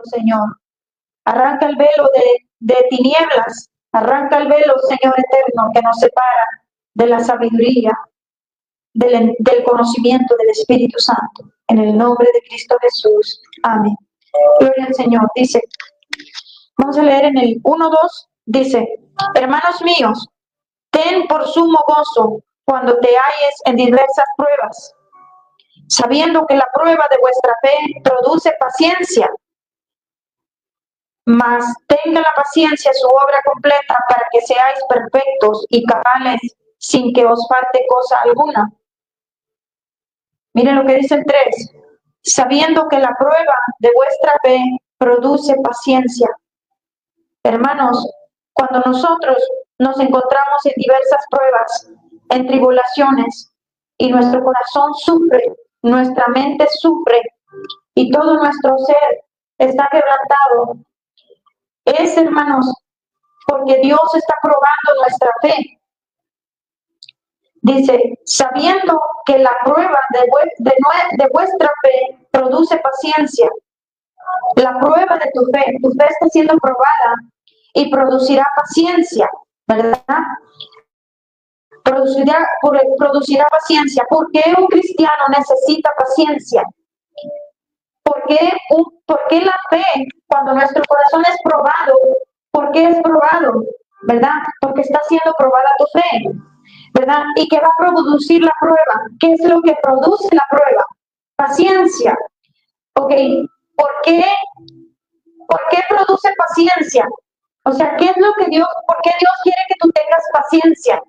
Señor. Arranca el velo de tinieblas. Arranca el velo, Señor eterno, que nos separa de la sabiduría, del conocimiento del Espíritu Santo. En el nombre de Cristo Jesús. Amén. Gloria al Señor. Dice, vamos a leer en el 1:2. Dice, hermanos míos, ten por sumo gozo cuando te halles en diversas pruebas, sabiendo que la prueba de vuestra fe produce paciencia. Mas tenga la paciencia su obra completa para que seáis perfectos y cabales sin que os falte cosa alguna. Miren lo que dice el 3. Sabiendo que la prueba de vuestra fe produce paciencia. Hermanos, cuando nosotros nos encontramos en diversas pruebas, en tribulaciones, y nuestro corazón sufre, nuestra mente sufre, y todo nuestro ser está quebrantado, es, hermanos, porque Dios está probando nuestra fe. Dice, sabiendo que la prueba de vuestra fe produce paciencia. La prueba de tu fe está siendo probada y producirá paciencia, ¿verdad? Producirá paciencia. ¿Por qué un cristiano necesita paciencia? ¿Por qué la fe, cuando nuestro corazón es probado, por qué es probado? ¿Verdad? Porque está siendo probada tu fe, ¿verdad? ¿Y qué va a producir la prueba? ¿Qué es lo que produce la prueba? Paciencia. ¿Ok? ¿Por qué produce paciencia? O sea, ¿qué es lo que por qué Dios quiere que tú tengas paciencia?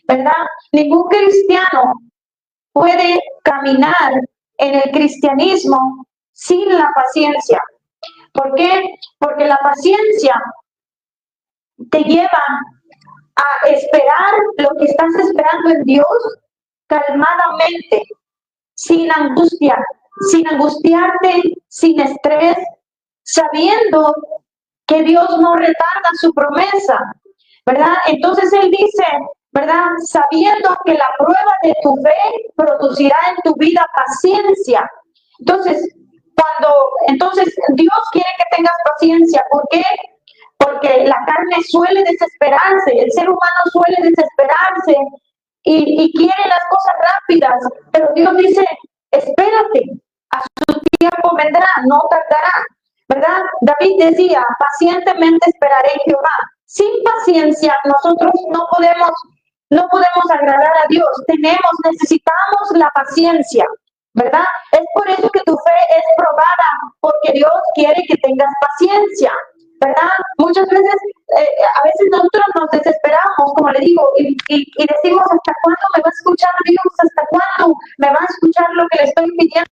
¿Verdad? Ningún cristiano puede caminar en el cristianismo sin la paciencia. ¿Por qué? Porque la paciencia te lleva a esperar lo que estás esperando en Dios calmadamente, sin angustia, sin angustiarte, sin estrés, sabiendo que Dios no retarda su promesa, ¿verdad? Entonces Él dice, ¿verdad? Sabiendo que la prueba de tu fe producirá en tu vida paciencia. Entonces Dios quiere que tengas paciencia. ¿Por qué? Porque la carne suele desesperarse, el ser humano suele desesperarse y quiere las cosas rápidas, pero Dios dice, espérate, a su tiempo vendrá, no tardará, ¿verdad? David decía, pacientemente esperaré en Jehová. Sin paciencia nosotros no podemos agradar a Dios. Necesitamos la paciencia, ¿verdad? Es por eso que tu fe es probada, porque Dios quiere que tengas paciencia, ¿verdad? Muchas veces, a veces nosotros nos desesperamos, como le digo, y decimos, ¿hasta cuándo me va a escuchar Dios? ¿Hasta cuándo me va a escuchar lo que le estoy pidiendo?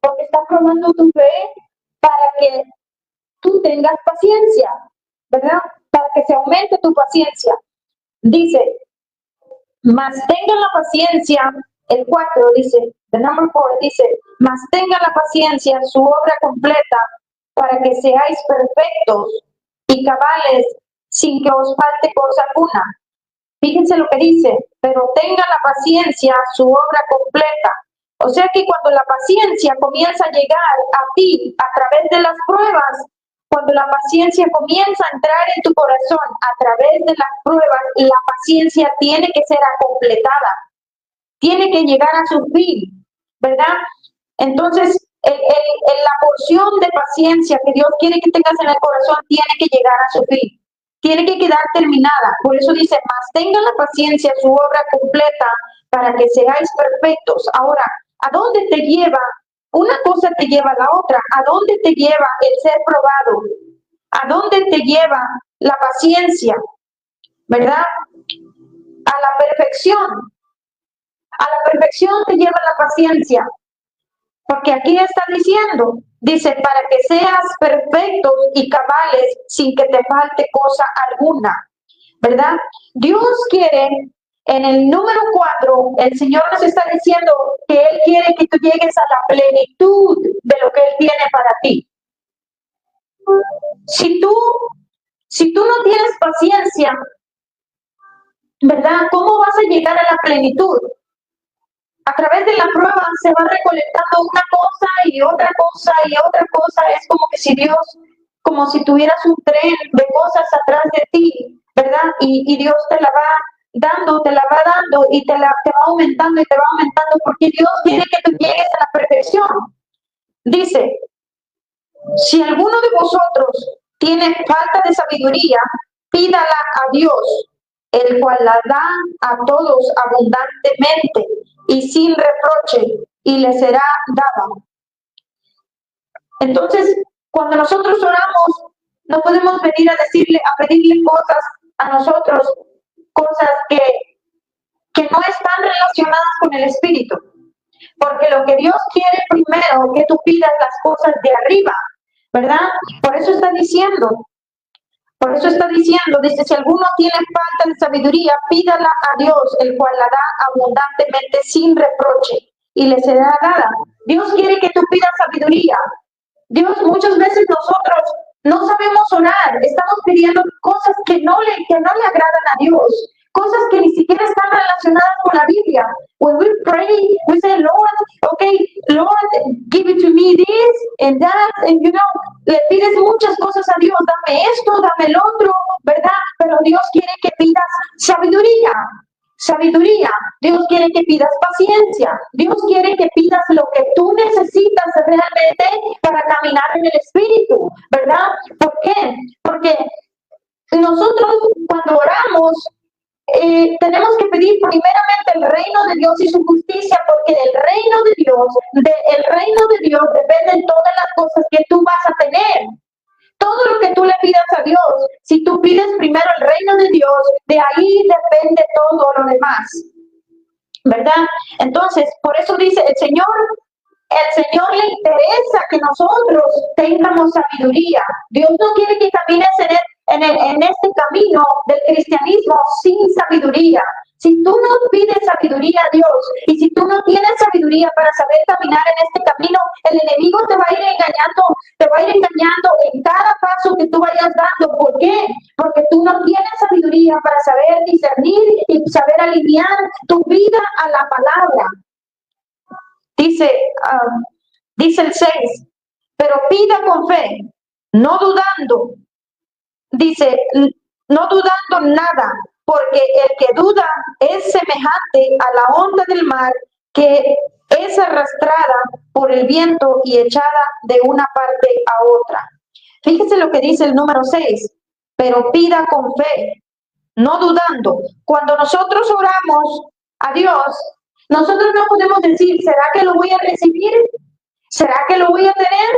Porque está probando tu fe para que tú tengas paciencia, ¿verdad? Para que se aumente tu paciencia. Dice, mas tengan la paciencia, el 4 dice, the number 4 dice, mas tengan la paciencia su obra completa para que seáis perfectos y cabales sin que os falte cosa alguna. Fíjense lo que dice, pero tengan la paciencia su obra completa. O sea que cuando la paciencia comienza a llegar a ti a través de las pruebas, cuando la paciencia comienza a entrar en tu corazón a través de las pruebas, la paciencia tiene que ser completada, tiene que llegar a su fin, ¿verdad? Entonces, la porción de paciencia que Dios quiere que tengas en el corazón tiene que llegar a su fin, tiene que quedar terminada. Por eso dice, mas tengan la paciencia su obra completa para que seáis perfectos. Ahora, ¿a dónde te lleva? Una cosa te lleva a la otra. ¿A dónde te lleva el ser probado? ¿A dónde te lleva la paciencia? ¿Verdad? A la perfección. A la perfección te lleva la paciencia. Porque aquí está diciendo, dice, para que seas perfectos y cabales sin que te falte cosa alguna. ¿Verdad? Dios quiere, en el número 4, el Señor nos está diciendo que Él quiere que tú llegues a la plenitud de lo que Él tiene para ti. Si tú no tienes paciencia, ¿verdad? ¿Cómo vas a llegar a la plenitud? A través de la prueba se va recolectando una cosa y otra cosa y otra cosa. Es como que si Dios, como si tuvieras un tren de cosas atrás de ti, ¿verdad? Y Dios te la va dando, te la va dando y te va aumentando y te va aumentando porque Dios quiere que tú llegues a la perfección. Dice, si alguno de vosotros tiene falta de sabiduría, pídala a Dios, el cual la da a todos abundantemente y sin reproche, y le será dada. Entonces, cuando nosotros oramos, no podemos venir a decirle, a pedirle cosas a nosotros, cosas que no están relacionadas con el Espíritu. Porque lo que Dios quiere primero, que tú pidas las cosas de arriba, ¿verdad? Por eso está diciendo, dice, si alguno tiene falta de sabiduría, pídala a Dios, el cual la da abundantemente sin reproche, y le será dada. Dios quiere que tú pidas sabiduría. Dios, muchas veces nosotros no sabemos orar, estamos pidiendo cosas que no le agradan a Dios, cosas que ni siquiera están relacionadas con la Biblia. When we pray, we say, Lord, okay, Lord, give it to me this and that, and le pides muchas cosas a Dios, dame esto, dame el otro, ¿verdad? Pero Dios quiere que pidas sabiduría. Sabiduría, Dios quiere que pidas paciencia, Dios quiere que pidas lo que tú necesitas realmente para caminar en el Espíritu, ¿verdad? ¿Por qué? Porque nosotros cuando oramos tenemos que pedir primeramente el reino de Dios y su justicia, porque del reino de Dios dependen todas las cosas que tú vas a tener. Todo lo que tú le pidas a Dios, si tú pides primero el reino de Dios, de ahí depende todo lo demás, ¿verdad? Entonces, por eso dice el Señor le interesa que nosotros tengamos sabiduría. Dios no quiere que camines en este camino del cristianismo sin sabiduría. Si tú no pides sabiduría a Dios y si tú no tienes sabiduría para saber caminar en este camino, el enemigo te va a ir engañando en cada paso que tú vayas dando. ¿Por qué? Porque tú no tienes sabiduría para saber discernir y saber alinear tu vida a la palabra. Dice el 6, pero pida con fe, no dudando. Dice, no dudando nada, porque el que duda es semejante a la onda del mar que es arrastrada por el viento y echada de una parte a otra. Fíjese lo que dice el número 6, pero pida con fe, no dudando. Cuando nosotros oramos a Dios, nosotros no podemos decir, ¿será que lo voy a recibir? ¿Será que lo voy a tener?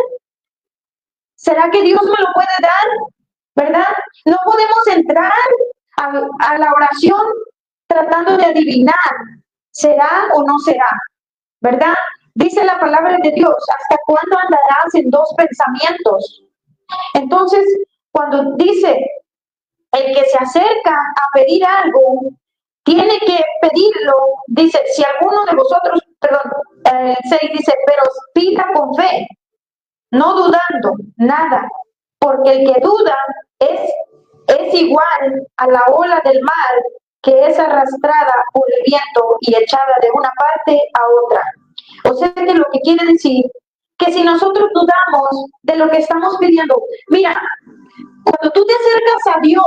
¿Será que Dios me lo puede dar? ¿Verdad? No podemos entrar a la oración tratando de adivinar, ¿será o no será? ¿Verdad? Dice la palabra de Dios, ¿hasta cuándo andarás en dos pensamientos? Entonces, cuando dice, el que se acerca a pedir algo, tiene que pedirlo, dice, si alguno de vosotros, 6 dice, pero pida con fe, no dudando nada, porque el que duda es igual a la ola del mar que es arrastrada por el viento y echada de una parte a otra. O sea que lo que quiere decir que si nosotros dudamos de lo que estamos pidiendo, mira, cuando tú te acercas a Dios,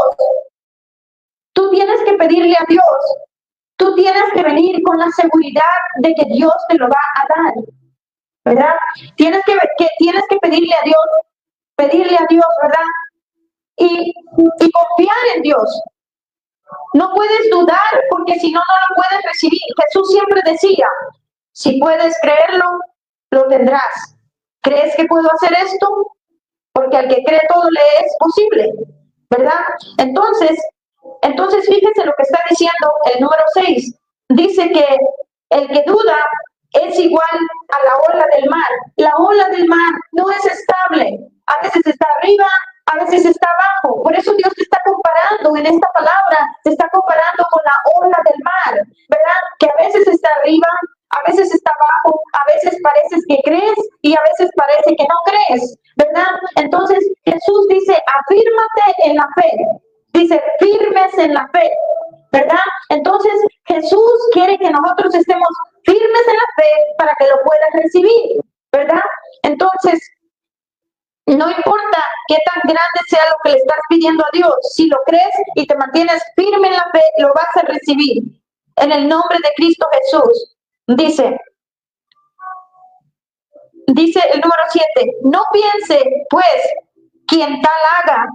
tú tienes que pedirle a Dios, tú tienes que venir con la seguridad de que Dios te lo va a dar, ¿verdad? Tienes que pedirle a Dios, ¿verdad? Y confiar en Dios. No puedes dudar porque si no, no lo puedes recibir. Jesús siempre decía, si puedes creerlo, lo tendrás. ¿Crees que puedo hacer esto? Porque al que cree todo le es posible, ¿verdad? Entonces fíjense lo que está diciendo el número 6. Dice que el que duda es igual a la ola del mar. La ola del mar no es estable. A veces está arriba, a veces está abajo. Por eso Dios te está comparando en esta palabra, te está comparando con la ola del mar, ¿verdad? Que a veces está arriba, a veces está abajo, a veces parece que crees y a veces parece que no crees, ¿verdad? Entonces Jesús dice, afírmate en la fe. Dice, firmes en la fe, ¿verdad? Entonces Jesús quiere que nosotros estemos firmes en la fe para que lo puedas recibir, ¿verdad? Entonces, no importa qué tan grande sea lo que le estás pidiendo a Dios, si lo crees y te mantienes firme en la fe, lo vas a recibir. En el nombre de Cristo Jesús. Dice el número 7, no piense, pues, quien tal haga,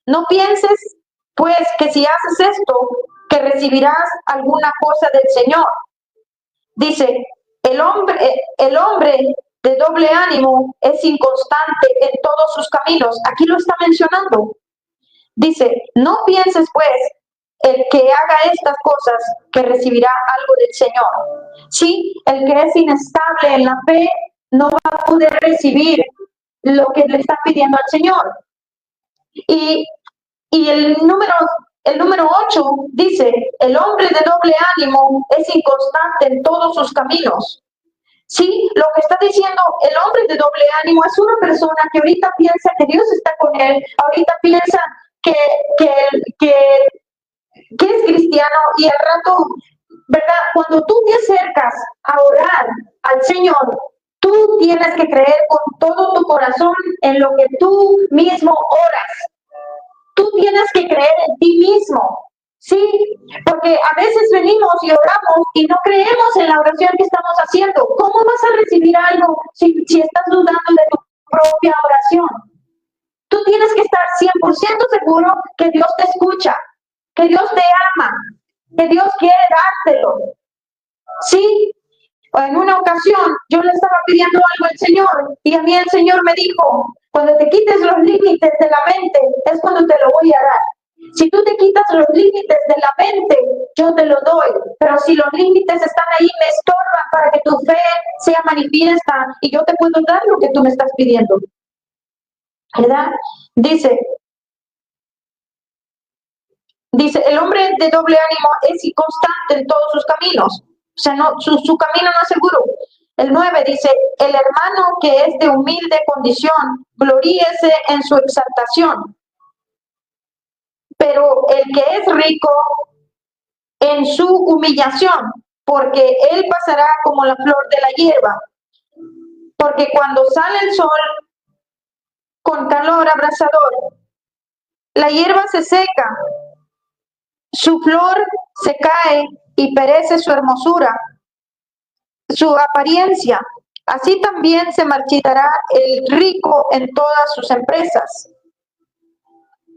no pienses, pues, que si haces esto, que recibirás alguna cosa del Señor. Dice, el hombre de doble ánimo es inconstante en todos sus caminos. Aquí lo está mencionando. Dice, no pienses pues el que haga estas cosas que recibirá algo del Señor. Sí, el que es inestable en la fe no va a poder recibir lo que le está pidiendo al Señor. Y el número 8 dice, el hombre de doble ánimo es inconstante en todos sus caminos. Sí, lo que está diciendo el hombre de doble ánimo es una persona que ahorita piensa que Dios está con él, ahorita piensa que es cristiano y al rato, ¿verdad? Cuando tú te acercas a orar al Señor, tú tienes que creer con todo tu corazón en lo que tú mismo oras. Tú tienes que creer en ti mismo, ¿sí? Porque a veces venimos y oramos y no creemos en la oración que estamos haciendo. ¿Cómo vas a recibir algo si estás dudando de tu propia oración? Tú tienes que estar 100% seguro que Dios te escucha, que Dios te ama, que Dios quiere dártelo. ¿Sí? En una ocasión yo le estaba pidiendo algo al Señor y a mí el Señor me dijo, cuando te quites los límites de la mente es cuando te lo voy a dar. Si tú te quitas los límites de la mente, yo te lo doy. Pero si los límites están ahí, me estorban para que tu fe sea manifiesta y yo te puedo dar lo que tú me estás pidiendo. ¿Verdad? Dice, el hombre de doble ánimo es inconstante en todos sus caminos. O sea, no, su camino no es seguro. El 9 dice, el hermano que es de humilde condición, gloríese en su exaltación. Pero el que es rico en su humillación, porque él pasará como la flor de la hierba. Porque cuando sale el sol con calor abrasador, la hierba se seca, su flor se cae y perece su hermosura, su apariencia. Así también se marchitará el rico en todas sus empresas.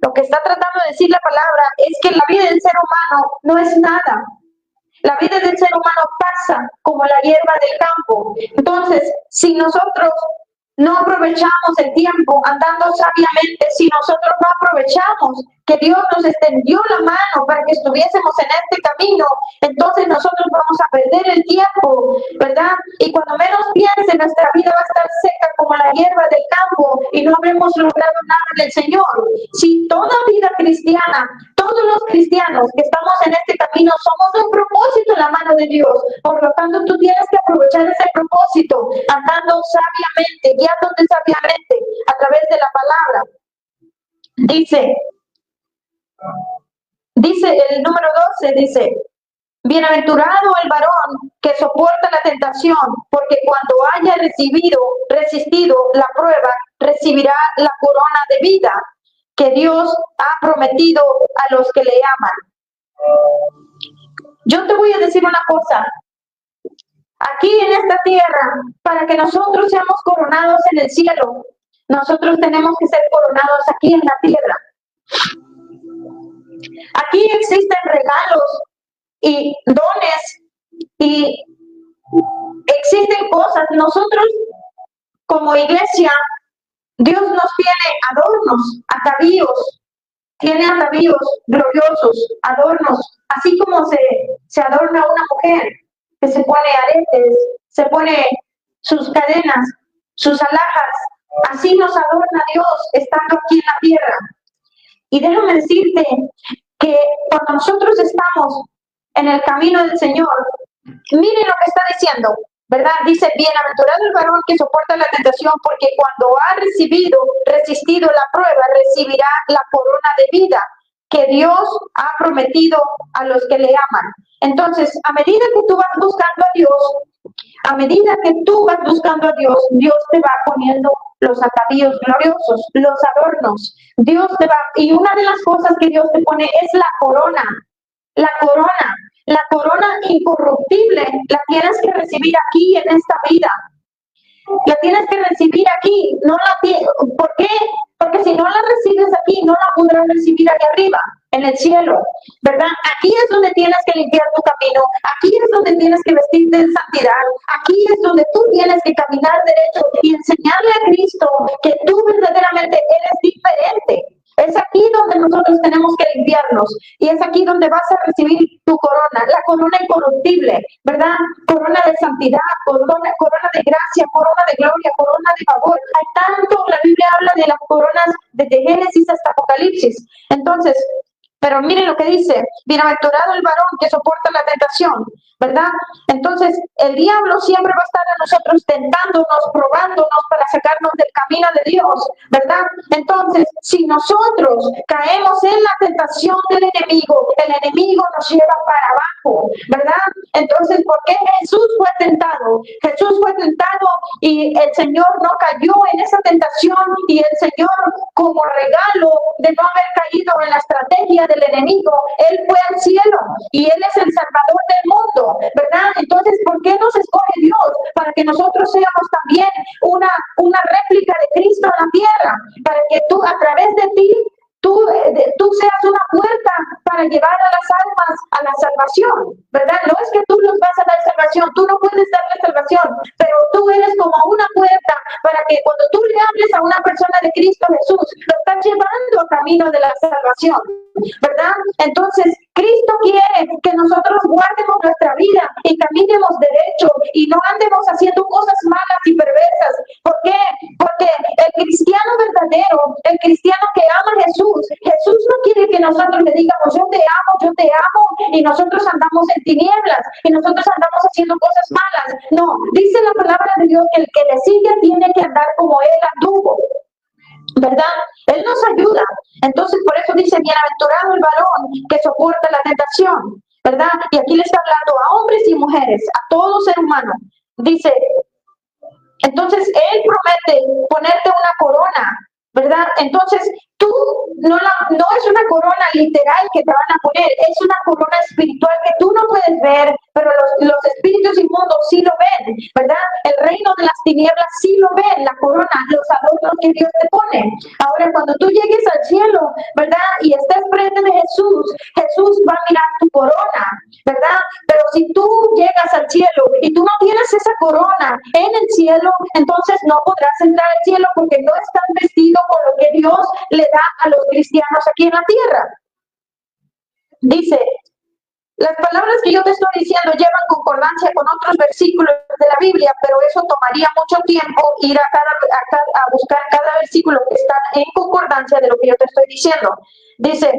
Lo que está tratando de decir la palabra es que la vida del ser humano no es nada. La vida del ser humano pasa como la hierba del campo. Entonces, si nosotros no aprovechamos el tiempo andando sabiamente, si nosotros no aprovechamos que Dios nos extendió la mano para que estuviésemos en este camino, entonces nosotros vamos a perder el tiempo, ¿verdad? Y cuando menos piense, nuestra vida va a estar seca como la hierba del campo y no habremos logrado nada del Señor. Si toda vida cristiana, todos los cristianos que estamos en este camino somos un propósito en la mano de Dios, por lo tanto tú tienes que aprovechar ese propósito andando sabiamente, guiándote sabiamente a través de la palabra. Dice el número 12, dice, bienaventurado el varón que soporta la tentación, porque cuando haya resistido la prueba, recibirá la corona de vida que Dios ha prometido a los que le aman. Yo te voy a decir una cosa. Aquí en esta tierra, para que nosotros seamos coronados en el cielo, nosotros tenemos que ser coronados aquí en la tierra. Aquí existen regalos y dones y existen cosas. Nosotros como iglesia, Dios nos tiene adornos, atavíos, tiene atavíos gloriosos, adornos, así como se adorna una mujer, que se pone aretes, se pone sus cadenas, sus alhajas, así nos adorna Dios estando aquí en la tierra. Y déjame decirte que cuando nosotros estamos en el camino del Señor, miren lo que está diciendo, ¿verdad? Dice, bienaventurado el varón que soporta la tentación, porque cuando ha resistido la prueba, recibirá la corona de vida que Dios ha prometido a los que le aman. Entonces, a medida que tú vas buscando a Dios, A medida que tú vas buscando a Dios, Dios te va poniendo los atavíos gloriosos, los adornos. Dios te va, y una de las cosas que Dios te pone es la corona. La corona, la corona incorruptible, la tienes que recibir aquí en esta vida. La tienes que recibir aquí, no ¿por qué? Porque si no la recibes aquí, no la podrás recibir allá arriba, en el cielo, ¿verdad? Aquí es donde tienes que limpiar tu camino, aquí es donde tienes que vestirte en santidad, aquí es donde tú tienes que caminar derecho y enseñarle a Cristo que tú verdaderamente eres diferente. Es aquí donde nosotros tenemos que limpiarnos y es aquí donde vas a recibir tu corona, la corona incorruptible, ¿verdad? Corona de santidad, corona de gracia, corona de gloria, corona de favor. Hay tanto, la Biblia habla de las coronas desde Génesis hasta Apocalipsis. Entonces, pero miren lo que dice, bienaventurado el varón que soporta la tentación, ¿verdad? Entonces, el diablo siempre va a estar a nosotros tentándonos, probándonos para sacarnos del camino de Dios, ¿verdad? Entonces, si nosotros caemos en la tentación del enemigo, el enemigo nos lleva para abajo, ¿verdad? Entonces, ¿por qué Jesús fue tentado? Jesús fue tentado y el Señor no cayó en esa tentación y el Señor, como regalo de no haber caído en la estrategia del enemigo, Él fue al cielo y Él es el Salvador del mundo, ¿verdad? Entonces, ¿por qué nos escoge Dios? Para que nosotros seamos también una réplica de Cristo en la tierra, para que tú, a través de ti, tú seas una puerta para llevar a las almas a la salvación, ¿verdad? No es que tú los vas a dar salvación, tú no puedes darle salvación, pero tú eres como una puerta para que cuando tú le hables a una persona de Cristo Jesús, lo estás llevando a camino de la salvación, ¿verdad? Entonces, Cristo quiere que nosotros guardemos nuestra vida y caminemos derecho y no andemos haciendo cosas malas y perversas. ¿Por qué? Porque el cristiano verdadero, el cristiano que ama a Jesús, Jesús no quiere que nosotros le digamos yo te amo, y nosotros andamos en tinieblas, y nosotros andamos haciendo cosas malas. No, dice la palabra de Dios que el que le sigue tiene que andar como Él anduvo, ¿verdad? Él nos ayuda. Entonces, por eso dice, bienaventurado el varón que soporta la tentación, ¿verdad? Y aquí le está hablando a hombres y mujeres, a todo ser humano. Dice, entonces, Él promete ponerte una corona, ¿verdad? Entonces, tú no es una corona literal que te van a poner, es una corona espiritual que tú no puedes ver, pero los espíritus inmundos sí lo ven, ¿verdad? El reino de las tinieblas sí lo ven, la corona, los adornos que Dios te pone. Ahora, cuando tú llegues al cielo, ¿verdad? Y estés frente de Jesús, Jesús va a mirar tu corona, ¿verdad? Pero si tú llegas al cielo y tú no tienes esa corona en el cielo, entonces no podrás entrar al cielo porque no estás vestido con lo que Dios le da a los cristianos aquí en la tierra. Dice, las palabras que yo te estoy diciendo llevan concordancia con otros versículos de la Biblia, pero eso tomaría mucho tiempo ir a buscar cada versículo que está en concordancia de lo que yo te estoy diciendo. Dice,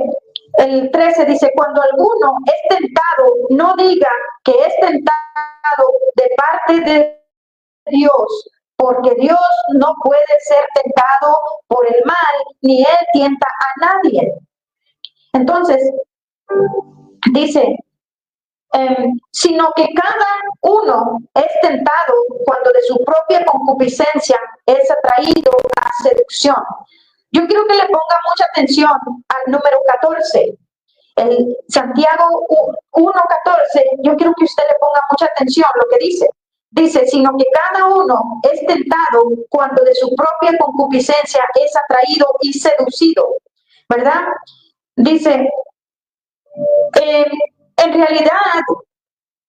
el 13 dice, cuando alguno es tentado, no diga que es tentado de parte de Dios, porque Dios no puede ser tentado por el mal, ni Él tienta a nadie. Entonces, dice, sino que cada uno es tentado cuando de su propia concupiscencia es atraído a seducción. Yo quiero que le ponga mucha atención al número 14. El Santiago 1:14, yo quiero que usted le ponga mucha atención lo que dice. Dice, sino que cada uno es tentado cuando de su propia concupiscencia es atraído y seducido, ¿verdad? Dice, en realidad,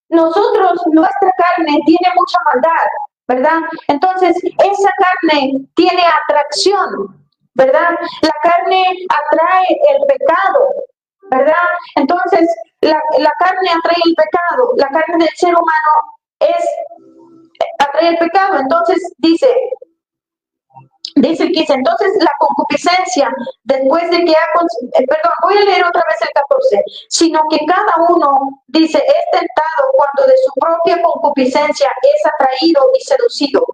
nuestra carne tiene mucha maldad, ¿verdad? Entonces, esa carne tiene atracción, ¿verdad? La carne atrae el pecado, ¿verdad? Entonces, la carne atrae el pecado, la carne del ser humano atrae el pecado. Entonces, dice que entonces la concupiscencia, después de que voy a leer otra vez el 14, sino que cada uno, dice, es tentado cuando de su propia concupiscencia es atraído y seducido,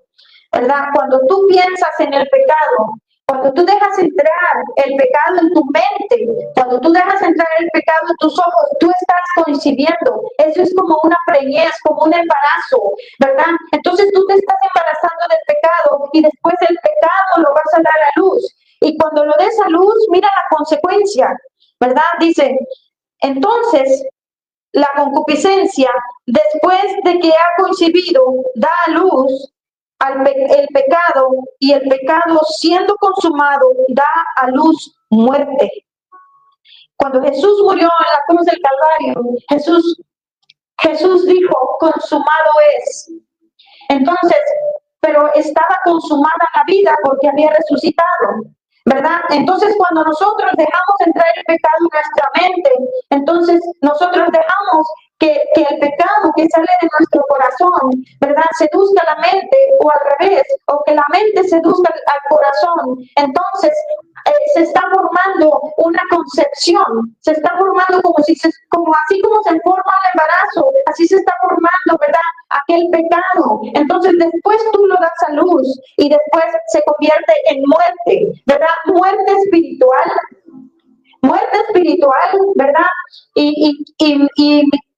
¿verdad? Cuando tú piensas en el pecado, Cuando tú dejas entrar el pecado en tu mente, cuando tú dejas entrar el pecado en tus ojos, tú estás concibiendo. Eso es como una preñez, como un embarazo, ¿verdad? Entonces tú te estás embarazando del pecado y después el pecado lo vas a dar a luz. Y cuando lo des a luz, mira la consecuencia, ¿verdad? Dice, entonces la concupiscencia, después de que ha concebido, da a luz el pecado, y el pecado siendo consumado da a luz muerte. Cuando Jesús murió en la cruz del Calvario, Jesús dijo, consumado es. Entonces, pero estaba consumada la vida porque había resucitado, ¿verdad? Entonces, cuando nosotros dejamos entrar el pecado en nuestra mente, entonces nosotros dejamos que el pecado que sale de nuestro corazón, ¿verdad?, seduzca la mente, o al revés, o que la mente seduzca al corazón. Entonces, se está formando una concepción, se está formando como así como se forma el embarazo, así se está formando, ¿verdad?, aquel pecado. Entonces después tú lo das a luz y después se convierte en muerte, ¿verdad? Muerte espiritual, ¿verdad?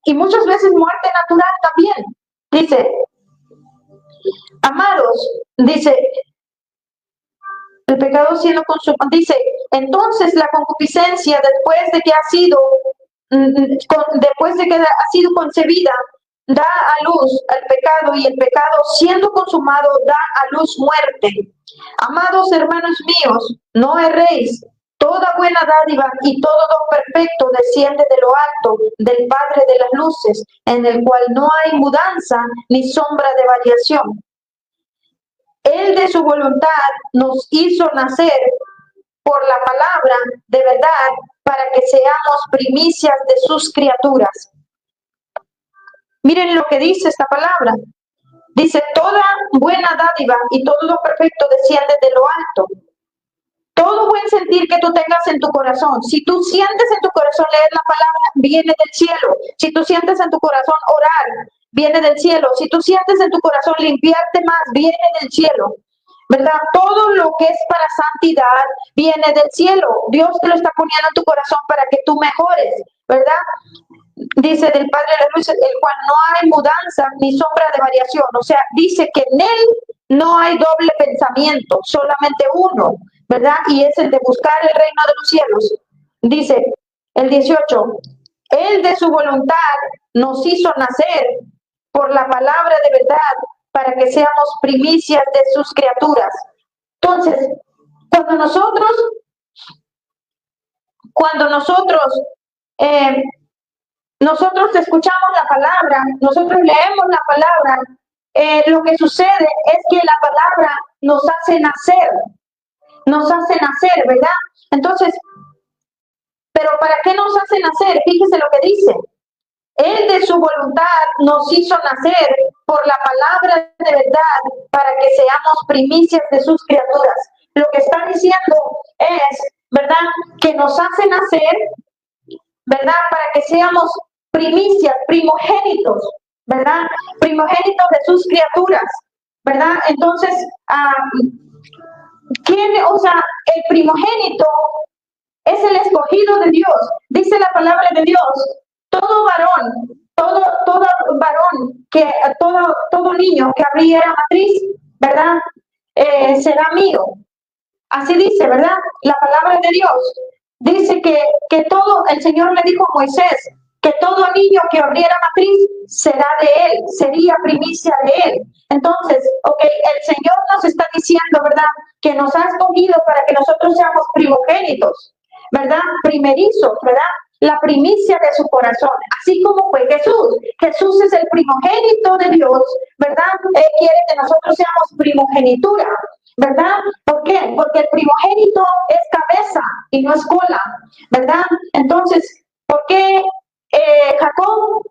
Y muchas veces muerte natural también. Dice, amados, dice, el pecado siendo consumado, dice, entonces la concupiscencia después de que ha sido concebida, da a luz al pecado, y el pecado siendo consumado da a luz muerte. Amados hermanos míos, no erréis. Toda buena dádiva y todo don perfecto desciende de lo alto, del Padre de las luces, en el cual no hay mudanza ni sombra de variación. Él de su voluntad nos hizo nacer por la palabra de verdad, para que seamos primicias de sus criaturas. Miren lo que dice esta palabra. Dice, toda buena dádiva y todo lo perfecto desciende de lo alto. Todo buen sentir que tú tengas en tu corazón, si tú sientes en tu corazón leer la palabra, viene del cielo. Si tú sientes en tu corazón orar, viene del cielo. Si tú sientes en tu corazón limpiarte más, viene del cielo, ¿verdad? Todo lo que es para santidad viene del cielo. Dios te lo está poniendo en tu corazón para que tú mejores, ¿verdad? Dice del Padre de la Luz, el cual no hay mudanza ni sombra de variación. O sea, dice que en él no hay doble pensamiento, solamente uno, ¿verdad? Y es el de buscar el reino de los cielos. Dice el 18, él de su voluntad nos hizo nacer por la palabra de verdad, para que seamos primicias de sus criaturas. Entonces, cuando nosotros escuchamos la palabra, nosotros leemos la palabra, lo que sucede es que la palabra nos hace nacer, ¿verdad? Entonces, ¿pero para qué nos hace nacer? Fíjese lo que dice. Él de su voluntad nos hizo nacer por la palabra de verdad, para que seamos primicias de sus criaturas. Lo que está diciendo es, ¿verdad?, que nos hace nacer, ¿verdad?, para que seamos primicias, primogénitos, ¿verdad? Primogénitos de sus criaturas, ¿verdad? Entonces, el primogénito es el escogido de Dios. Dice la palabra de Dios, todo niño que abriera matriz, ¿verdad?, será mío. Así dice, ¿verdad? La palabra de Dios dice que todo, el Señor le dijo a Moisés, que todo niño que abriera matriz será de él, sería primicia de él. Entonces, el Señor nos está diciendo, ¿verdad?, que nos ha escogido para que nosotros seamos primogénitos, ¿verdad?, primerizos, ¿verdad?, la primicia de su corazón, así como fue Jesús. Jesús es el primogénito de Dios, ¿verdad? Él quiere que nosotros seamos primogenitura, ¿verdad? ¿Por qué? Porque el primogénito es cabeza y no es cola, ¿verdad? Entonces, ¿por qué Jacob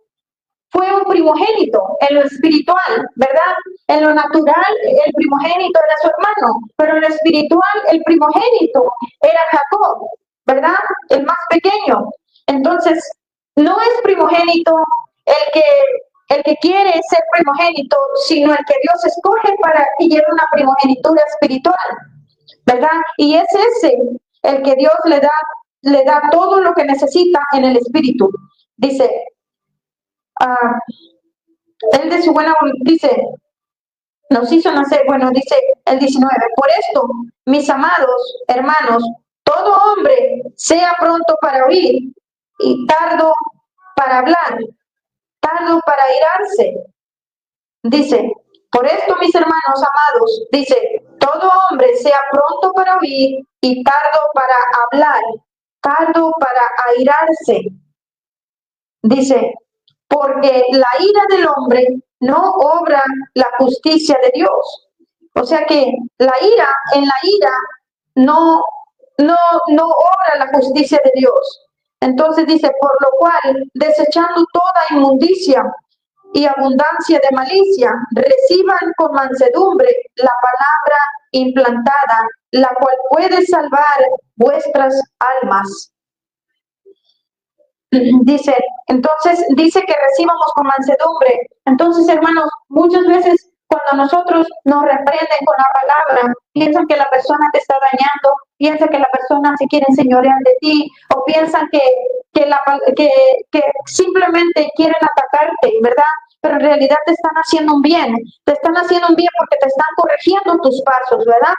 fue un primogénito en lo espiritual, ¿verdad? En lo natural, el primogénito era su hermano, pero en lo espiritual, el primogénito era Jacob, ¿verdad? El más pequeño. Entonces, no es primogénito el que quiere ser primogénito, sino el que Dios escoge para que lleve una primogenitura espiritual. ¿verdad? Y es ese el que Dios le da todo lo que necesita en el Espíritu. Dice, ah, Él de su buena voluntad, dice, nos hizo nacer, bueno, dice el 19, por esto, mis amados hermanos, todo hombre sea pronto para oír y tardo para hablar, tardo para irarse. Dice, por esto, mis hermanos amados, dice, todo hombre sea pronto para oír y tardo para hablar, tardo para airarse. Dice, porque la ira del hombre no obra la justicia de Dios. O sea que en la ira no obra la justicia de Dios. Entonces dice, por lo cual, desechando toda inmundicia y abundancia de malicia, reciban con mansedumbre la palabra implantada, la cual puede salvar vuestras almas. Dice, entonces dice que recibamos con mansedumbre. Entonces, hermanos, muchas veces cuando nosotros nos reprenden con la palabra, piensan que la persona te está dañando, piensan que la persona se quiere enseñorear de ti, o piensan que simplemente quieren atacarte, ¿verdad? Pero en realidad te están haciendo un bien. Te están haciendo un bien porque te están corrigiendo tus pasos, ¿verdad?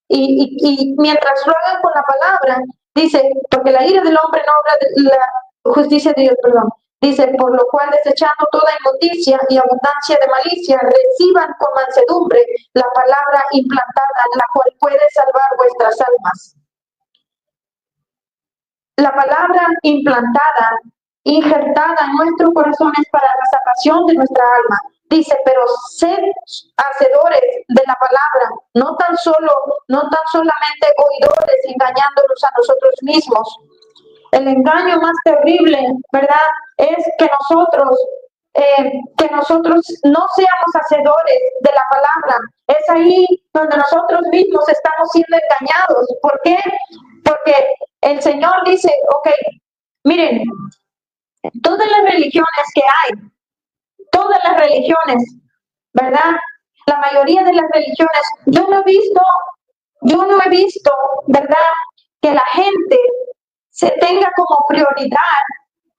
Y mientras lo hagan con la palabra, dice, porque la ira del hombre no obra la justicia de Dios, perdón. Dice, por lo cual desechando toda inmundicia y abundancia de malicia, reciban con mansedumbre la palabra implantada, la cual puede salvar vuestras almas. La palabra implantada, injertada en nuestros corazones para la salvación de nuestra alma. Dice, pero sed hacedores de la palabra, no tan solamente oidores, engañándonos a nosotros mismos. El engaño más terrible, ¿verdad? Es que nosotros no seamos hacedores de la palabra. Es ahí donde nosotros mismos estamos siendo engañados. ¿Por qué? Porque el Señor dice, ok, miren, todas las religiones que hay, todas las religiones, ¿verdad? La mayoría de las religiones, yo no he visto, ¿verdad? Que la gente se tenga como prioridad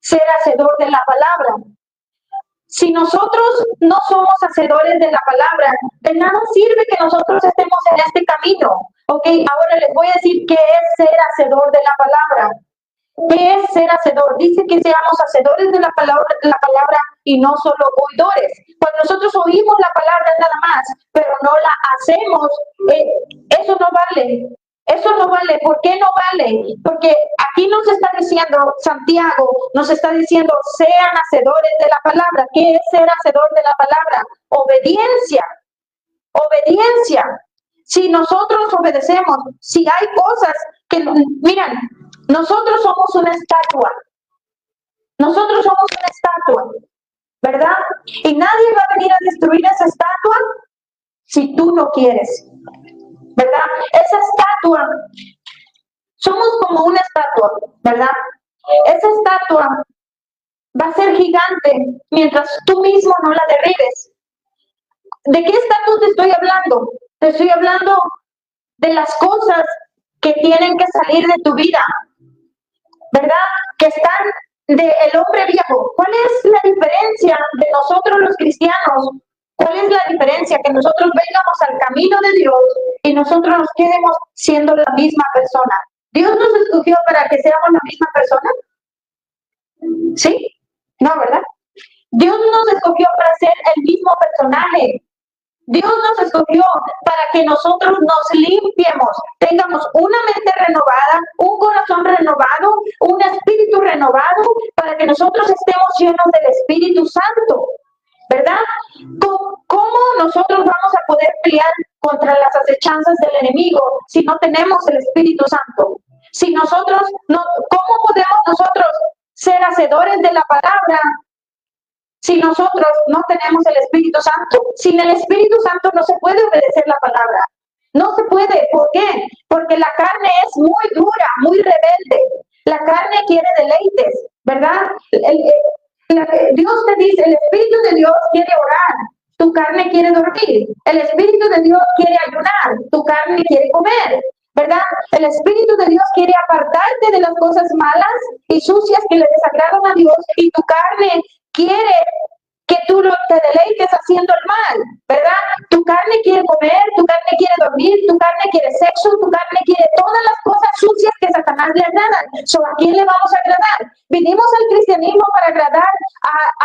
ser hacedor de la palabra. Si nosotros no somos hacedores de la palabra, de nada sirve que nosotros estemos en este camino. Ok, ahora les voy a decir qué es ser hacedor de la palabra. ¿Qué es ser hacedor? Dice que seamos hacedores de la palabra y no solo oidores. Cuando nosotros oímos la palabra nada más, pero no la hacemos, eso no vale. Eso no vale. ¿Por qué no vale? Porque aquí nos está diciendo Santiago, nos está diciendo, sean hacedores de la palabra. ¿Qué es ser hacedor de la palabra? Obediencia. Obediencia. Si nosotros obedecemos, si hay cosas que, miran, nosotros somos una estatua. Nosotros somos una estatua, ¿verdad? Y nadie va a venir a destruir esa estatua si tú no quieres, ¿verdad? Esa estatua, somos como una estatua, ¿verdad? Esa estatua va a ser gigante mientras tú mismo no la derribes. ¿De qué estatua te estoy hablando? Te estoy hablando de las cosas que tienen que salir de tu vida, ¿verdad? Que están del hombre viejo. ¿Cuál es la diferencia de nosotros los cristianos? ¿Cuál es la diferencia? Que nosotros vengamos al camino de Dios y nosotros nos quedemos siendo la misma persona. ¿Dios nos escogió para que seamos la misma persona? ¿Sí? No, ¿verdad? Dios nos escogió para ser el mismo personaje. Dios nos escogió para que nosotros nos limpiemos, tengamos una mente renovada, un corazón renovado, un espíritu renovado, para que nosotros estemos llenos del Espíritu Santo, ¿verdad? ¿Cómo nosotros vamos a poder pelear contra las acechanzas del enemigo si no tenemos el Espíritu Santo? Si nosotros no, ¿cómo podemos nosotros ser hacedores de la palabra si nosotros no tenemos el Espíritu Santo? Sin el Espíritu Santo no se puede obedecer la palabra. No se puede. ¿Por qué? Porque la carne es muy dura, muy rebelde. La carne quiere deleites, ¿verdad? Dios te dice, el Espíritu de Dios quiere orar, tu carne quiere dormir. El Espíritu de Dios quiere ayunar, tu carne quiere comer. ¿verdad? El Espíritu de Dios quiere apartarte de las cosas malas y sucias que le desagradan a Dios, y tu carne quiere que tú te deleites haciendo el mal, ¿verdad? Tu carne quiere comer, tu carne quiere dormir, tu carne quiere sexo, tu carne quiere todas las cosas sucias que Satanás le agradan. ¿A quién le vamos a agradar? ¿Vinimos al cristianismo para agradar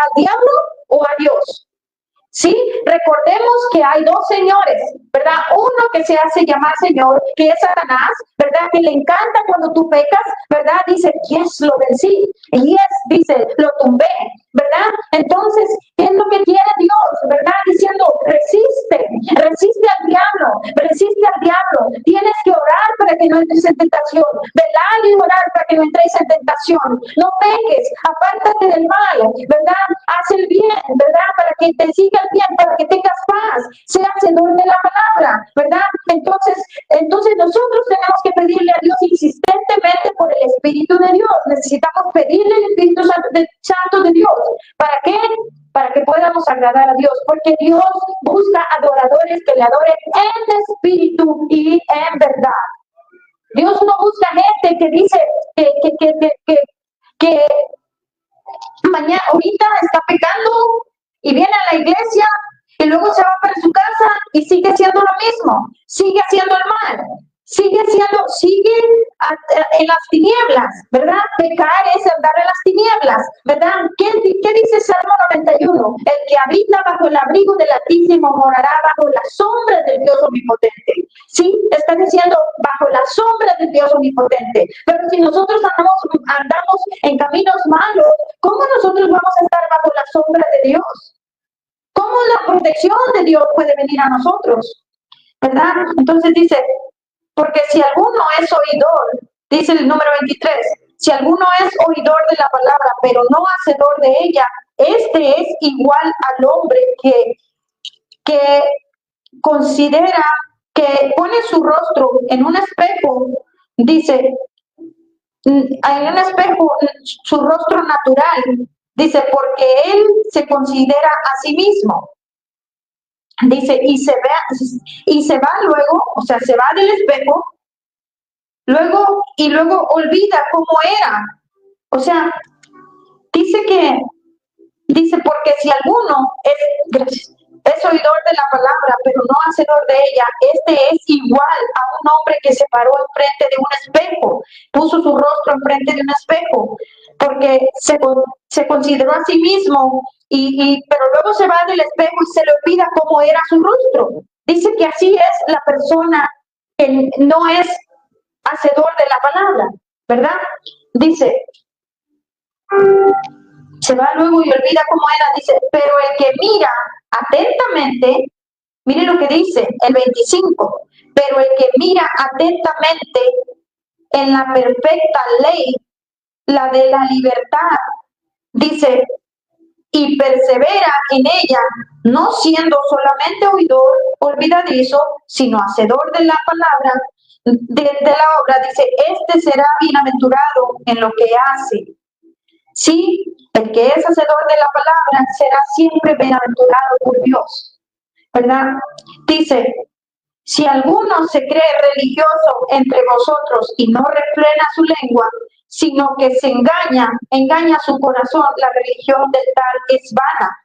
al diablo o a Dios? Sí, recordemos que hay dos señores, ¿verdad? Uno que se hace llamar Señor, que es Satanás, ¿verdad? Que le encanta cuando tú pecas, ¿verdad? Dice, yes, lo vencí. Yes, dice, lo tumbé, ¿verdad? Entonces, ¿qué es lo que quiere Dios, verdad? Diciendo, resiste al diablo, resiste al diablo. Tienes que orar para que no entres en tentación, velar y orar para que no entres en tentación. No peques, apártate del mal, ¿verdad? Haz el bien, ¿verdad? Para que te siga el bien, para que tengas paz, sea hacedor de la palabra, ¿verdad? Entonces nosotros tenemos que pedirle a Dios insistentemente por el Espíritu de Dios. Necesitamos pedirle el Espíritu Santo de Dios. ¿Para qué? Para que podamos agradar a Dios, porque Dios busca adoradores que le adoren en espíritu y en verdad. Dios no busca gente que dice que mañana, ahorita está pecando y viene a la iglesia y luego se va para su casa y sigue siendo lo mismo, sigue haciendo el mal, sigue en las tinieblas, ¿verdad? Pecar es andar en las tinieblas, ¿verdad? ¿Qué dice Salmo 91? El que habita bajo el abrigo del Altísimo morará bajo la sombra del Dios Omnipotente. Sí, está diciendo bajo la sombra del Dios Omnipotente. Pero si nosotros andamos en caminos malos, ¿cómo nosotros vamos a estar bajo la sombra de Dios? ¿Cómo la protección de Dios puede venir a nosotros? ¿Verdad? Entonces dice, porque si alguno es oidor, dice el número 23, si alguno es oidor de la palabra, pero no hacedor de ella, este es igual al hombre que considera, que pone su rostro en un espejo, dice, en un espejo, su rostro natural, dice, porque él se considera a sí mismo. Dice, y se va luego, o sea, se va del espejo, luego olvida cómo era. O sea, dice, porque si alguno es oidor de la palabra, pero no hacedor de ella, este es igual a un hombre que se paró enfrente de un espejo, puso su rostro enfrente de un espejo, porque se consideró a sí mismo, pero luego se va del espejo y se le olvida cómo era su rostro. Dice que así es la persona que no es hacedor de la palabra, ¿verdad? Dice, se va luego y olvida cómo era, dice, pero el que mira atentamente, mire lo que dice el 25, pero el que mira atentamente en la perfecta ley, la de la libertad, dice, y persevera en ella, no siendo solamente oidor olvidadizo, sino hacedor de la palabra, de la obra, dice, este será bienaventurado en lo que hace. Sí, el que es hacedor de la palabra será siempre bienaventurado por Dios, ¿verdad? Dice, si alguno se cree religioso entre vosotros y no refrena su lengua, sino que se engaña su corazón, la religión del tal es vana.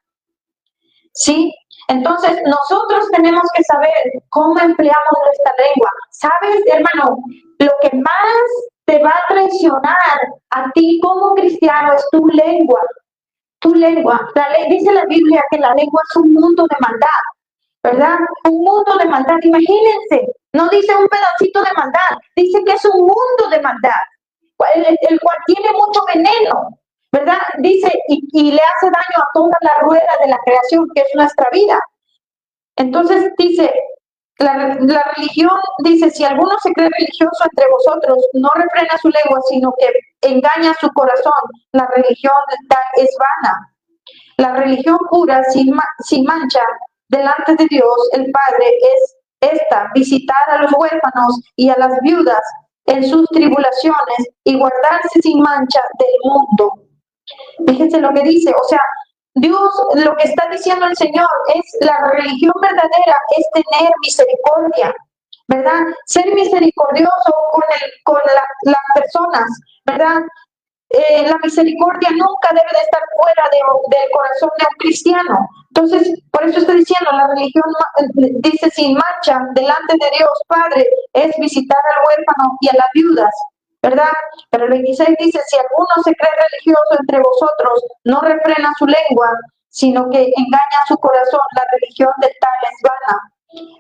¿Sí? Entonces, nosotros tenemos que saber cómo empleamos nuestra lengua. ¿Sabes, hermano? Lo que más te va a traicionar a ti como cristiano es tu lengua. Tu lengua. Dice la Biblia que la lengua es un mundo de maldad, ¿verdad? Un mundo de maldad. Imagínense, no dice un pedacito de maldad, dice que es un mundo de maldad, el cual tiene mucho veneno, ¿verdad? Dice, y le hace daño a toda la rueda de la creación, que es nuestra vida. Entonces dice, la religión, dice, si alguno se cree religioso entre vosotros, no refrena su lengua, sino que engaña su corazón, la religión tal es vana. La religión pura, sin mancha, delante de Dios, el Padre, es esta, visitar a los huérfanos y a las viudas en sus tribulaciones y guardarse sin mancha del mundo. Fíjense lo que dice, o sea, Dios, lo que está diciendo el Señor es la religión verdadera, es tener misericordia, ¿verdad? Ser misericordioso con las personas, ¿verdad? La misericordia nunca debe de estar fuera del corazón de un cristiano. Entonces, por eso estoy diciendo, la religión dice sin mancha delante de Dios Padre es visitar al huérfano y a las viudas, ¿verdad? Pero el 26 dice, si alguno se cree religioso entre vosotros, no refrena su lengua, sino que engaña su corazón, la religión del tal es vana,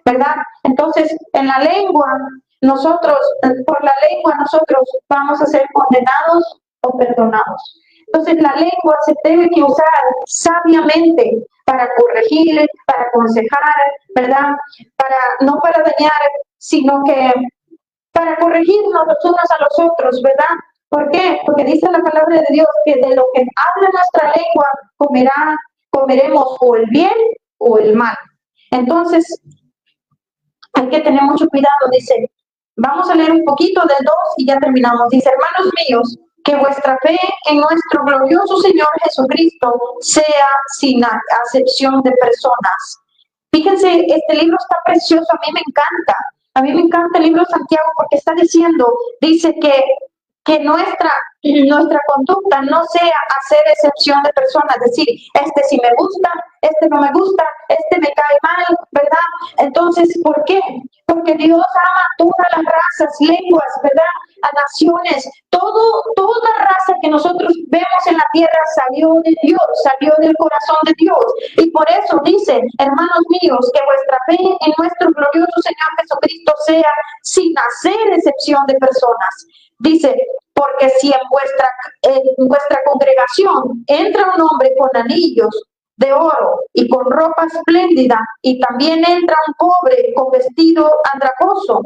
¿verdad? Entonces, en la lengua, por la lengua nosotros vamos a ser condenados o perdonados. Entonces, la lengua se debe que usar sabiamente para corregir, para aconsejar, ¿verdad? No para dañar, sino que para corregirnos los unos a los otros, ¿verdad? ¿Por qué? Porque dice la palabra de Dios que de lo que habla nuestra lengua comeremos o el bien o el mal. Entonces, hay que tener mucho cuidado, dice. Vamos a leer un poquito del 2 y ya terminamos. Dice, hermanos míos, que vuestra fe en nuestro glorioso Señor Jesucristo sea sin acepción de personas. Fíjense, este libro está precioso, a mí me encanta. A mí me encanta el libro de Santiago porque está diciendo, dice que nuestra conducta no sea hacer excepción de personas, decir, este sí me gusta, este no me gusta, este me cae mal, ¿verdad? Entonces, ¿por qué? Porque Dios ama a todas las razas, lenguas, ¿verdad? A naciones, toda raza que nosotros vemos en la tierra salió de Dios, salió del corazón de Dios. Y por eso dice, hermanos míos, que vuestra fe en nuestro glorioso Señor Jesucristo sea sin hacer excepción de personas. Dice, porque si en vuestra congregación entra un hombre con anillos de oro y con ropa espléndida, y también entra un pobre con vestido andrajoso,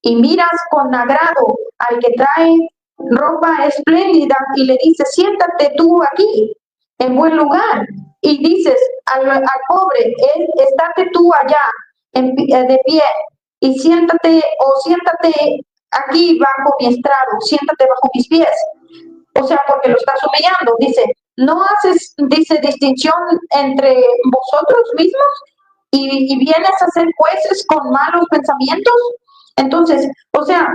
y miras con agrado al que trae ropa espléndida y le dices, siéntate tú aquí, en buen lugar, y dices al pobre, estate tú allá, de pie, y siéntate aquí bajo mi estrado, siéntate bajo mis pies. O sea, porque lo estás humillando. Dice, no haces, dice, distinción entre vosotros mismos y vienes a ser jueces con malos pensamientos. Entonces, o sea,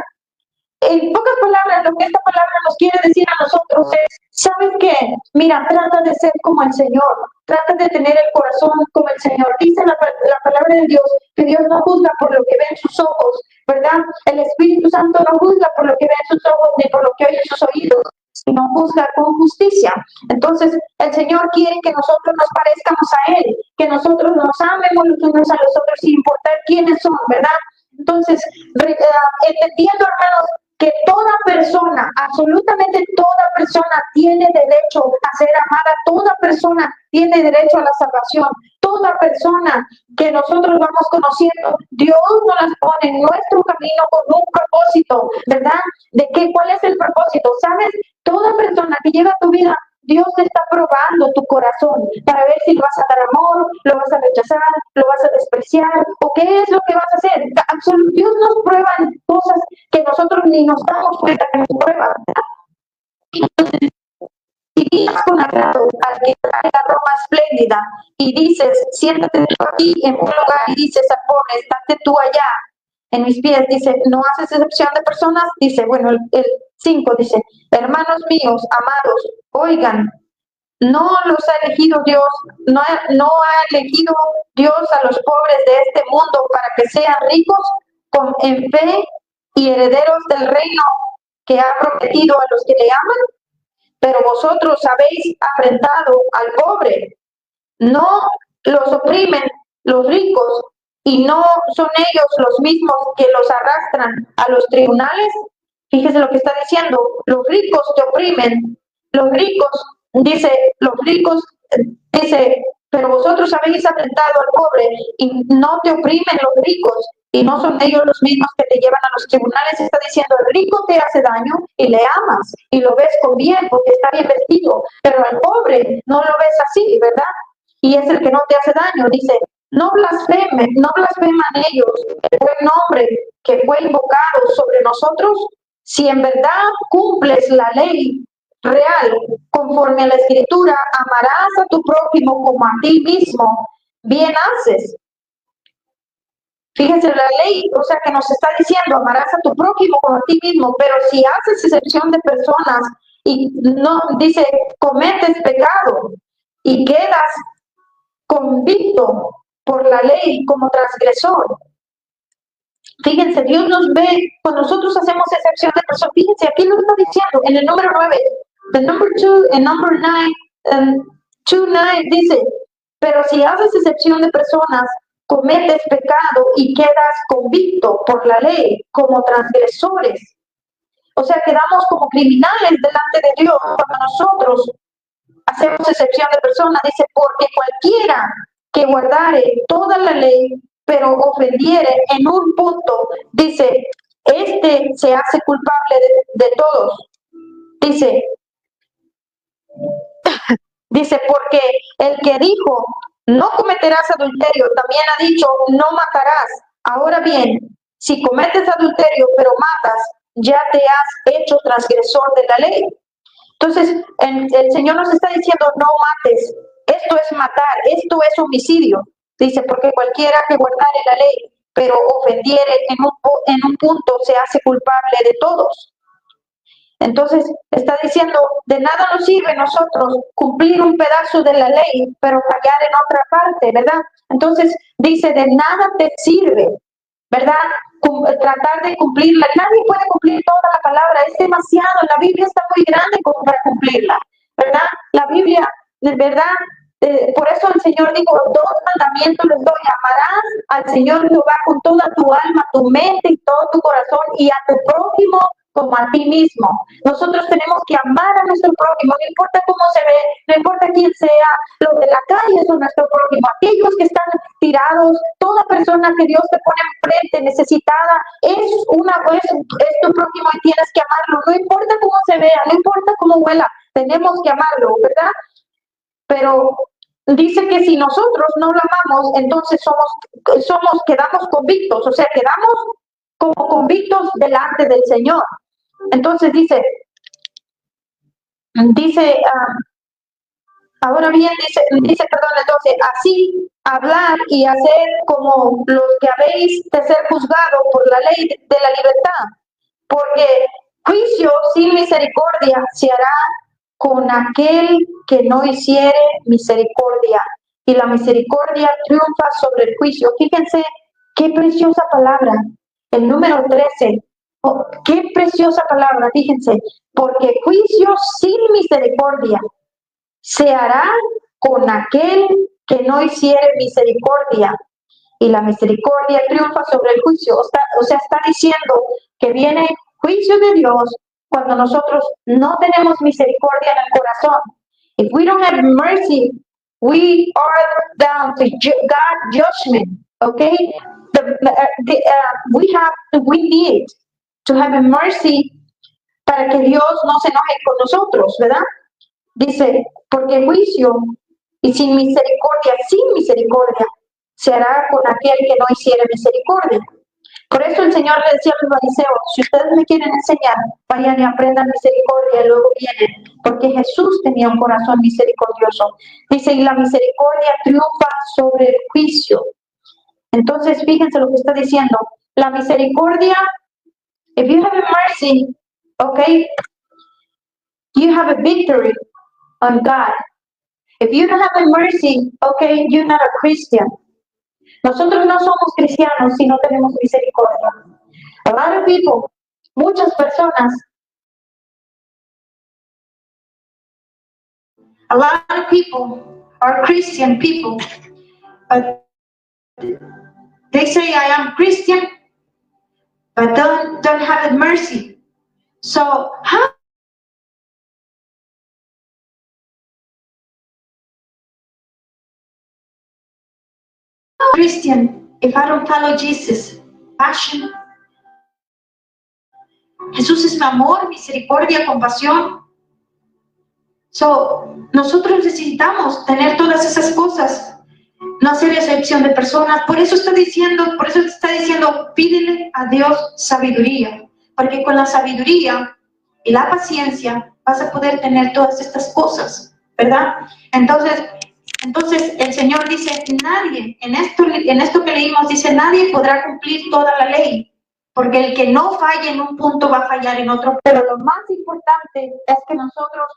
en pocas palabras, lo que esta palabra nos quiere decir a nosotros es, ¿sabes qué? Mira, trata de ser como el Señor, trata de tener el corazón como el Señor. Dice la palabra de Dios que Dios no juzga por lo que ven sus ojos, ¿verdad? El Espíritu Santo no juzga por lo que ven sus ojos ni por lo que oyen sus oídos, sino juzga con justicia. Entonces, el Señor quiere que nosotros nos parezcamos a Él, que nosotros nos amemos los unos a los otros sin importar quiénes son, ¿verdad? Entonces, entendiendo, hermanos, que toda persona, absolutamente toda persona tiene derecho a ser amada, toda persona tiene derecho a la salvación, toda persona que nosotros vamos conociendo, Dios nos las pone en nuestro camino con un propósito, ¿verdad? ¿Cuál es el propósito? ¿Sabes? Toda persona que llega a tu vida, Dios te está probando tu corazón para ver si le vas a dar amor, lo vas a rechazar, lo vas a despreciar, o qué es lo que vas a hacer. Dios nos prueba en cosas que nosotros ni nos damos cuenta que nos prueba. Entonces, si miras con agrado al que trae la ropa espléndida y dices, siéntate tú aquí en un lugar y dices al pobre, estate tú allá en mis pies, dice, no haces excepción de personas, dice, bueno, el 5 dice, hermanos míos, amados, oigan, no los ha elegido Dios, no ha elegido Dios a los pobres de este mundo para que sean ricos en fe y herederos del reino que ha prometido a los que le aman, pero vosotros habéis afrentado al pobre, no los oprimen los ricos y no son ellos los mismos que los arrastran a los tribunales. Fíjese lo que está diciendo, los ricos te oprimen, los ricos, dice, pero vosotros habéis afrentado al pobre y no te oprimen los ricos y no son ellos los mismos que te llevan a los tribunales. Está diciendo, el rico te hace daño y le amas y lo ves con bien porque está bien vestido, pero al pobre no lo ves así, ¿verdad? Y es el que no te hace daño. Dice, no blasfeman ellos el buen nombre que fue invocado sobre nosotros, si en verdad cumples la ley real, conforme a la Escritura, amarás a tu prójimo como a ti mismo, bien haces. Fíjense, la ley, o sea, que nos está diciendo, amarás a tu prójimo como a ti mismo, pero si haces excepción de personas y no, dice, cometes pecado y quedas convicto por la ley como transgresor. Fíjense, Dios nos ve cuando nosotros hacemos excepción de personas. Fíjense, aquí lo está diciendo en el número 9, el number 2, en number 9, 2:9 dice, pero si haces excepción de personas, cometes pecado y quedas convicto por la ley como transgresores. O sea, quedamos como criminales delante de Dios cuando nosotros hacemos excepción de personas. Dice, porque cualquiera que guardare toda la ley, pero ofendiere en un punto, dice, este se hace culpable de todos. Dice, porque el que dijo, no cometerás adulterio, también ha dicho, no matarás. Ahora bien, si cometes adulterio, pero matas, ya te has hecho transgresor de la ley. Entonces, el Señor nos está diciendo, no mates. Esto es matar, esto es homicidio. Dice, porque cualquiera que guardare la ley, pero ofendiere en un punto, se hace culpable de todos. Entonces, está diciendo, de nada nos sirve nosotros cumplir un pedazo de la ley, pero fallar en otra parte, ¿verdad? Entonces, dice, de nada te sirve, ¿verdad? Tratar de cumplirla. Nadie puede cumplir toda la palabra, es demasiado. La Biblia está muy grande como para cumplirla, ¿verdad? La Biblia, de verdad, por eso el Señor dijo, 2 mandamientos les doy, amarás al Señor Jehová con toda tu alma, tu mente y todo tu corazón, y a tu prójimo como a ti mismo. Nosotros tenemos que amar a nuestro prójimo, no importa cómo se ve, no importa quién sea, los de la calle son nuestro prójimo, aquellos que están tirados, toda persona que Dios te pone enfrente, necesitada, es tu prójimo y tienes que amarlo, no importa cómo se vea, no importa cómo huela, tenemos que amarlo, ¿verdad? Pero dice que si nosotros no lo amamos, entonces quedamos convictos, o sea, quedamos como convictos delante del Señor. Entonces dice, ahora bien, dice, perdón, el 12, así hablar y hacer como los que habéis de ser juzgados por la ley de la libertad, porque juicio sin misericordia se hará con aquel que no hiciere misericordia, y la misericordia triunfa sobre el juicio. Fíjense qué preciosa palabra, el número 13. Oh, qué preciosa palabra, fíjense, porque juicio sin misericordia se hará con aquel que no hiciere misericordia, y la misericordia triunfa sobre el juicio. O sea, está diciendo que viene juicio de Dios cuando nosotros no tenemos misericordia en el corazón. If we don't have mercy, we are down to God's judgment, okay? We need to have mercy para que Dios no se enoje con nosotros, ¿verdad? Dice, porque juicio y sin misericordia, se hará con aquel que no hiciere misericordia. Por eso el Señor le decía a los fariseos, si ustedes me quieren enseñar, vayan y aprendan misericordia y luego vienen, porque Jesús tenía un corazón misericordioso. Dice, y la misericordia triunfa sobre el juicio. Entonces, fíjense lo que está diciendo. La misericordia, if you have a mercy, okay, you have a victory on God. If you don't have a mercy, okay, you're not a Christian. Nosotros no somos cristianos si no tenemos misericordia. A lot of people, muchas personas, a lot of people are Christian people, but they say I am Christian, but don't have mercy. So how Christian if I don't follow Jesus? Passion. Jesús es mi amor, misericordia, compasión. So, nosotros necesitamos tener todas esas cosas, no hacer excepción de personas. Por eso está diciendo, pídele a Dios sabiduría, porque con la sabiduría y la paciencia vas a poder tener todas estas cosas, ¿verdad? Entonces, Entonces el Señor dice, nadie, en esto que leímos, dice, nadie podrá cumplir toda la ley, porque el que no falle en un punto va a fallar en otro. Pero lo más importante es que nosotros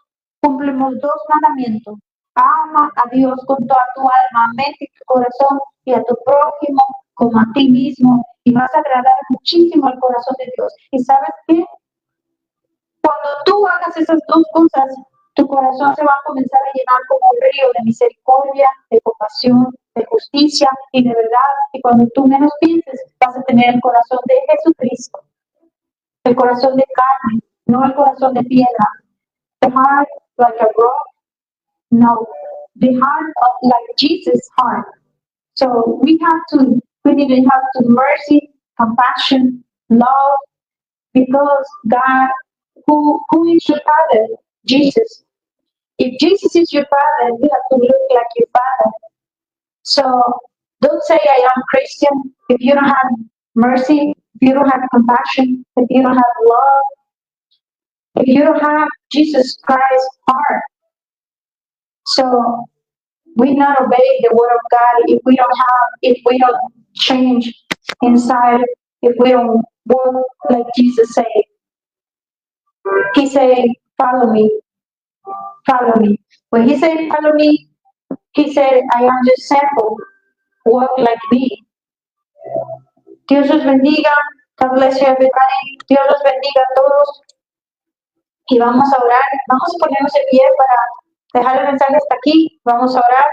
cumplimos dos mandamientos. Ama a Dios con toda tu alma, mente y tu corazón, y a tu prójimo como a ti mismo, y vas a agradar muchísimo al corazón de Dios. ¿Y sabes qué? Cuando tú hagas esas dos cosas, tu corazón se va a comenzar a llenar como un río de misericordia, de compasión, de justicia y de verdad. Y cuando tú menos pienses, vas a tener el corazón de Jesucristo, el corazón de carne, no el corazón de piedra. The heart like a rock, no, the heart like Jesus' heart. So we need to have to mercy, compassion, love, because God, who is your Father? Jesus. If Jesus is your Father, you have to look like your Father. So don't say I am Christian if you don't have mercy, if you don't have compassion, if you don't have love, if you don't have Jesus Christ's heart. So we not obey the word of God if we don't change inside, if we don't walk like Jesus said. He said, follow me, follow me. When he said, follow me, he said, I am just simple, walk like me. Dios los bendiga. God bless you everybody. Dios los bendiga a todos. Y vamos a orar. Vamos a ponernos en pie para dejar el mensaje hasta aquí. Vamos a orar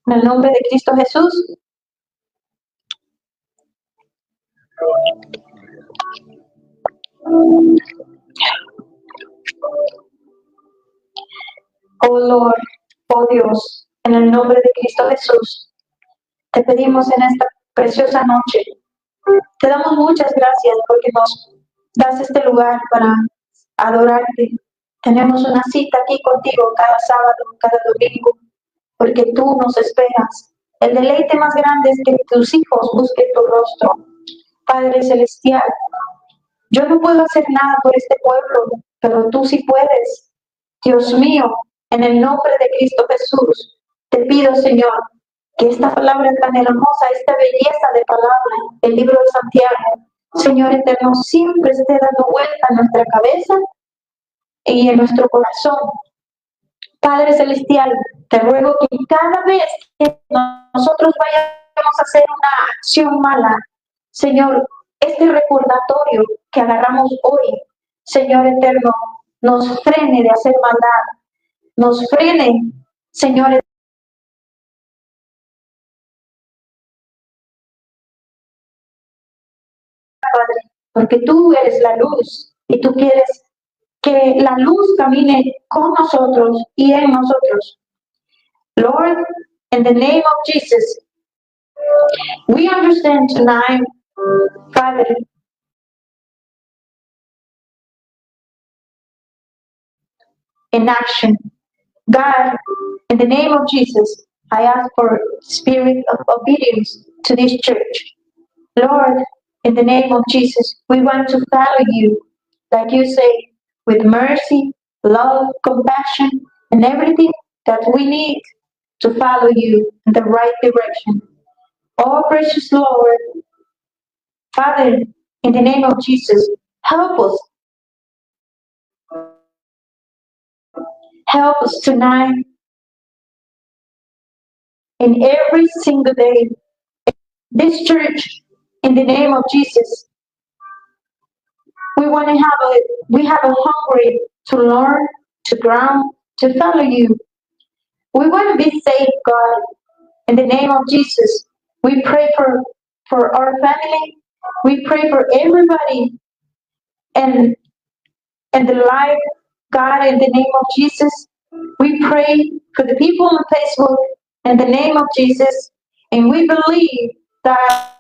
en el nombre de Cristo Jesús. Oh Lord, oh Dios, en el nombre de Cristo Jesús, te pedimos en esta preciosa noche. Te damos muchas gracias porque nos das este lugar para adorarte. Tenemos una cita aquí contigo cada sábado, cada domingo, porque tú nos esperas. El deleite más grande es que tus hijos busquen tu rostro. Padre Celestial, yo no puedo hacer nada por este pueblo, pero tú sí puedes. Dios mío, en el nombre de Cristo Jesús, te pido, Señor, que esta palabra tan hermosa, esta belleza de palabra, el libro de Santiago, Señor eterno, siempre esté dando vuelta en nuestra cabeza y en nuestro corazón. Padre Celestial, te ruego que cada vez que nosotros vayamos a hacer una acción mala, Señor, este recordatorio que agarramos hoy, Señor eterno, nos frene de hacer maldad, nos frene, Señor, Padre, porque tú eres la luz y tú quieres que la luz camine con nosotros y en nosotros. Lord, in the name of Jesus, we understand tonight, Father, in action. God, in the name of Jesus, I ask for spirit of obedience to this church. Lord, in the name of Jesus, we want to follow you, like you say, with mercy, love, compassion, and everything that we need to follow you in the right direction. Oh, precious Lord, Father, in the name of Jesus, help us. Help us tonight and every single day. This church, in the name of Jesus, we have a hunger to learn, to grow, to follow you. We want to be saved, God. In the name of Jesus, we pray for our family. We pray for everybody and the life, God, in the name of Jesus. We pray for the people on Facebook in the name of Jesus. And we believe that